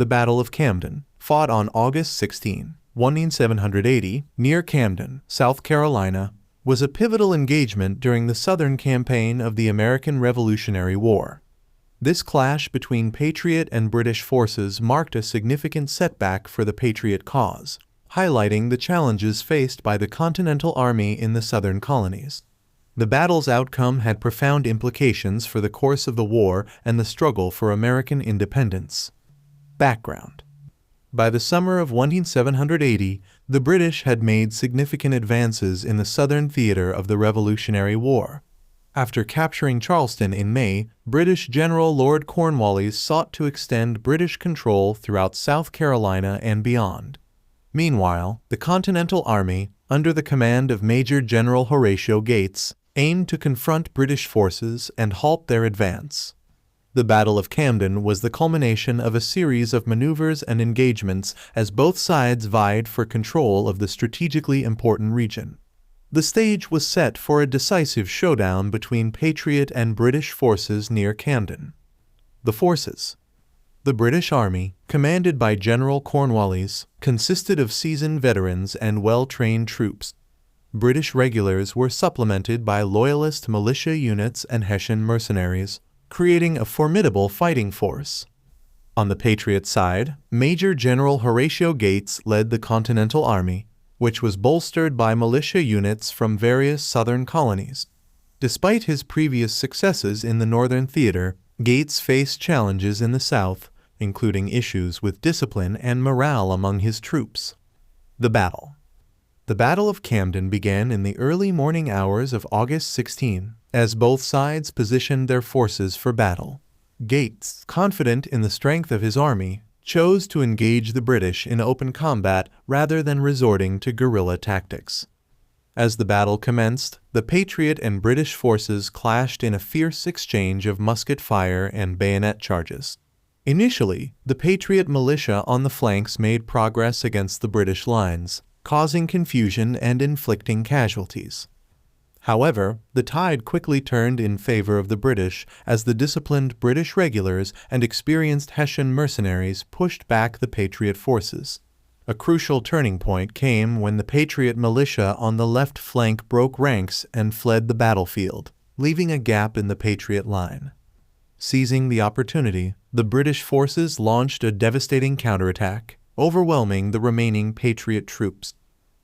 The Battle of Camden, fought on August 16, 1780, near Camden, South Carolina, was a pivotal engagement during the Southern campaign of the American Revolutionary War. This clash between Patriot and British forces marked a significant setback for the Patriot cause, highlighting the challenges faced by the Continental Army in the Southern colonies. The battle's outcome had profound implications for the course of the war and the struggle for American independence. Background. By the summer of 1780, the British had made significant advances in the Southern theater of the Revolutionary War. After capturing Charleston in May, British General Lord Cornwallis sought to extend British control throughout South Carolina and beyond. Meanwhile, the Continental Army, under the command of Major General Horatio Gates, aimed to confront British forces and halt their advance. The Battle of Camden was the culmination of a series of maneuvers and engagements as both sides vied for control of the strategically important region. The stage was set for a decisive showdown between Patriot and British forces near Camden. The forces. The British Army, commanded by General Cornwallis, consisted of seasoned veterans and well-trained troops. British regulars were supplemented by Loyalist militia units and Hessian mercenaries, creating a formidable fighting force. On the Patriot side, Major General Horatio Gates led the Continental Army, which was bolstered by militia units from various southern colonies. Despite his previous successes in the Northern theater, Gates faced challenges in the South, including issues with discipline and morale among his troops. The battle. The Battle of Camden began in the early morning hours of August 16, as both sides positioned their forces for battle. Gates, confident in the strength of his army, chose to engage the British in open combat rather than resorting to guerrilla tactics. As the battle commenced, the Patriot and British forces clashed in a fierce exchange of musket fire and bayonet charges. Initially, the Patriot militia on the flanks made progress against the British lines, causing confusion and inflicting casualties. However, the tide quickly turned in favor of the British as the disciplined British regulars and experienced Hessian mercenaries pushed back the Patriot forces. A crucial turning point came when the Patriot militia on the left flank broke ranks and fled the battlefield, leaving a gap in the Patriot line. Seizing the opportunity, the British forces launched a devastating counterattack, overwhelming the remaining Patriot troops.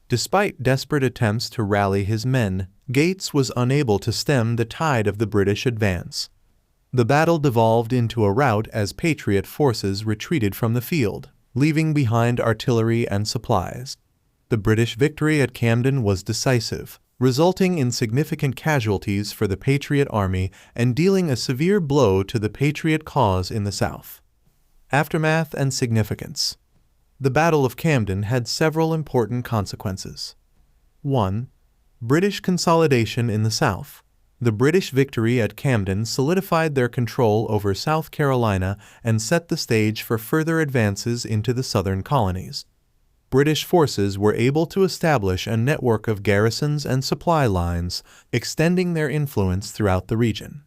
Despite desperate attempts to rally his men, Gates was unable to stem the tide of the British advance. The battle devolved into a rout as Patriot forces retreated from the field, leaving behind artillery and supplies. The British victory at Camden was decisive, resulting in significant casualties for the Patriot Army and dealing a severe blow to the Patriot cause in the South. Aftermath and significance. The Battle of Camden had several important consequences. 1. British consolidation in the South. The British victory at Camden solidified their control over South Carolina and set the stage for further advances into the southern colonies. British forces were able to establish a network of garrisons and supply lines, extending their influence throughout the region.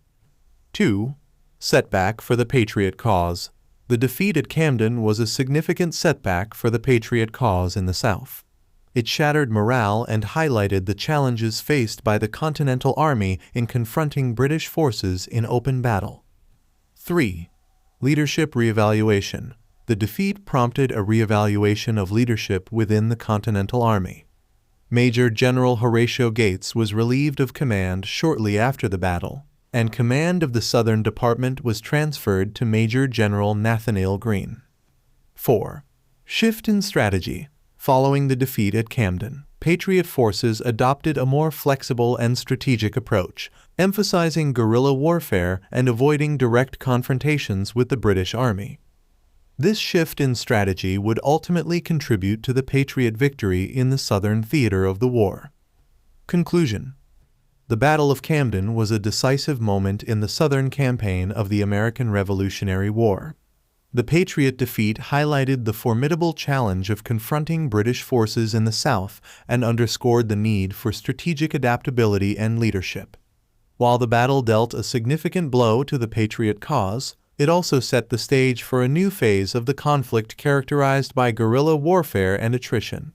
2. Setback for the Patriot cause. The defeat at Camden was a significant setback for the Patriot cause in the South. It shattered morale and highlighted the challenges faced by the Continental Army in confronting British forces in open battle. 3. Leadership reevaluation. The defeat prompted a reevaluation of leadership within the Continental Army. Major General Horatio Gates was relieved of command shortly after the battle, and command of the Southern Department was transferred to Major General Nathanael Greene. 4. Shift in strategy. Following the defeat at Camden, Patriot forces adopted a more flexible and strategic approach, emphasizing guerrilla warfare and avoiding direct confrontations with the British Army. This shift in strategy would ultimately contribute to the Patriot victory in the Southern theater of the war. Conclusion. The Battle of Camden was a decisive moment in the Southern campaign of the American Revolutionary War. The Patriot defeat highlighted the formidable challenge of confronting British forces in the South and underscored the need for strategic adaptability and leadership. While the battle dealt a significant blow to the Patriot cause, It also set the stage for a new phase of the conflict characterized by guerrilla warfare and attrition.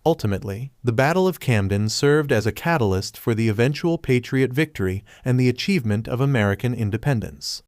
Ultimately, the Battle of Camden served as a catalyst for the eventual Patriot victory and the achievement of American independence.